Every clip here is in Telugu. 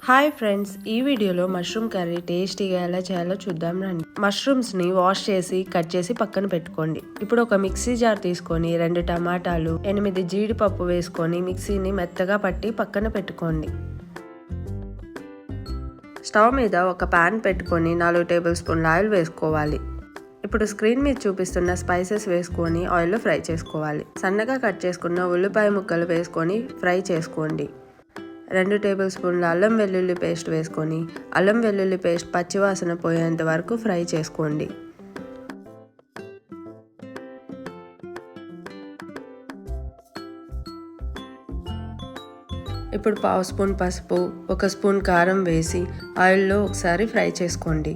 హాయ్ ఫ్రెండ్స్, ఈ వీడియోలో మష్రూమ్ కర్రీ టేస్టీగా ఎలా చేయాలో చూద్దాం రండి. మష్రూమ్స్ని వాష్ చేసి కట్ చేసి పక్కన పెట్టుకోండి. ఇప్పుడు ఒక మిక్సీ జార్ తీసుకొని 2 టమాటాలు 8 జీడిపప్పు వేసుకొని మిక్సీని మెత్తగా పట్టి పక్కన పెట్టుకోండి. స్టవ్ మీద ఒక పాన్ పెట్టుకొని 4 టేబుల్ స్పూన్ల ఆయిల్ వేసుకోవాలి. ఇప్పుడు స్క్రీన్ మీద చూపిస్తున్న స్పైసెస్ వేసుకొని ఆయిల్లో ఫ్రై చేసుకోవాలి. సన్నగా కట్ చేసుకున్న ఉల్లిపాయ ముక్కలు వేసుకొని ఫ్రై చేసుకోండి. 2 టేబుల్ స్పూన్ల అల్లం వెల్లుల్లి పేస్ట్ వేసుకొని అల్లం వెల్లుల్లి పేస్ట్ పచ్చివాసన పోయేంత వరకు ఫ్రై చేసుకోండి. ఇప్పుడు 1/2 స్పూన్ పసుపు 1 స్పూన్ కారం వేసి ఆయిల్లో ఒకసారి ఫ్రై చేసుకోండి.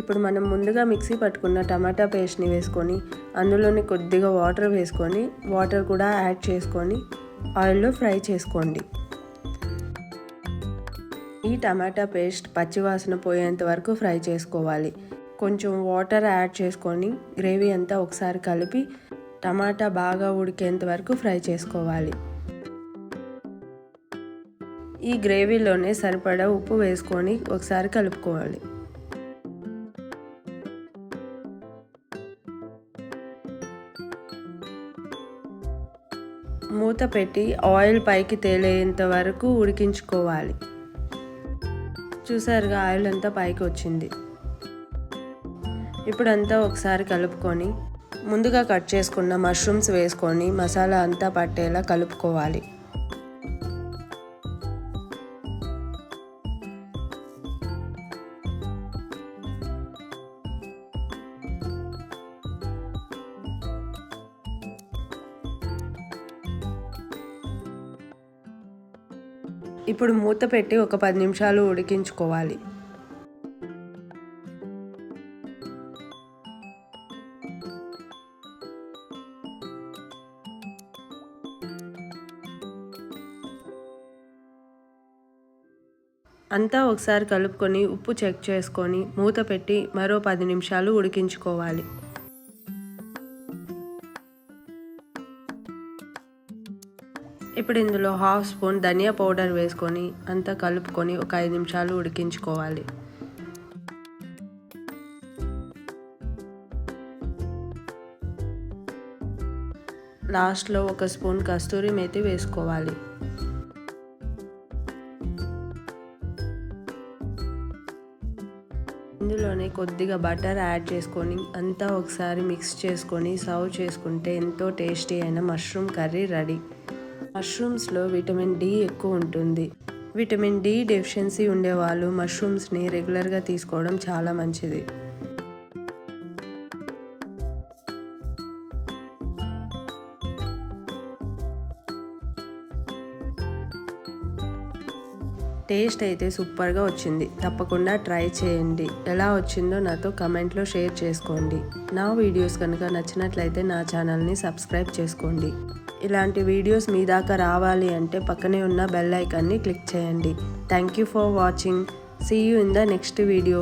ఇప్పుడు మనం ముందుగా మిక్సీ పట్టుకున్న టమాటా పేస్ట్ని వేసుకొని అందులోని కొద్దిగా వాటర్ వేసుకొని వాటర్ కూడా యాడ్ చేసుకొని ఆయిల్లో ఫ్రై చేసుకోండి. ఈ టమాటా పేస్ట్ పచ్చివాసన పోయేంత వరకు ఫ్రై చేసుకోవాలి. కొంచెం వాటర్ యాడ్ చేసుకొని గ్రేవీ అంతా ఒకసారి కలిపి టమాటా బాగా ఉడికేంత వరకు ఫ్రై చేసుకోవాలి. ఈ గ్రేవీలోనే సరిపడా ఉప్పు వేసుకొని ఒకసారి కలుపుకోవాలి. మూత పెట్టి ఆయిల్ పైకి తేలేంత వరకు ఉడికించుకోవాలి. చూసారుగా ఆయిల్ అంతా పైకి వచ్చింది. ఇప్పుడంతా ఒకసారి కలుపుకొని ముందుగా కట్ చేసుకున్న మష్రూమ్స్ వేసుకొని మసాలా అంతా పట్టేలా కలుపుకోవాలి. ఇప్పుడు మూత పెట్టి ఒక 10 నిమిషాలు ఉడికించుకోవాలి. అంతా ఒకసారి కలుపుకొని ఉప్పు చెక్ చేసుకొని మూత పెట్టి మరో 10 నిమిషాలు ఉడికించుకోవాలి. ఇప్పుడు ఇందులో 1/2 స్పూన్ ధనియా పౌడర్ వేసుకొని అంతా కలుపుకొని ఒక 5 నిమిషాలు ఉడికించుకోవాలి. లాస్ట్లో 1 స్పూన్ కస్తూరి మేతి వేసుకోవాలి. ఇందులోనే కొద్దిగా బటర్ యాడ్ చేసుకొని అంతా ఒకసారి మిక్స్ చేసుకొని సర్వ్ చేసుకుంటే ఎంతో టేస్టీ అయిన మష్రూమ్ కర్రీ రెడీ. మష్రూమ్స్లో విటమిన్ డి ఎక్కువ ఉంటుంది. విటమిన్ డి డెఫిషియన్సీ ఉండేవాళ్ళు మష్రూమ్స్ని రెగ్యులర్గా తీసుకోవడం చాలా మంచిది. టేస్ట్ అయితే సూపర్గా వచ్చింది. తప్పకుండా ట్రై చేయండి. ఎలా వచ్చిందో నాతో కమెంట్లో షేర్ చేసుకోండి. నా వీడియోస్ కనుక నచ్చినట్లయితే నా ఛానల్ని సబ్స్క్రైబ్ చేసుకోండి. ఇలాంటి వీడియోస్ మీ దాకా రావాలి అంటే పక్కనే ఉన్న బెల్ ఐకాన్ని క్లిక్ చేయండి. Thank you for watching. See you in the next video.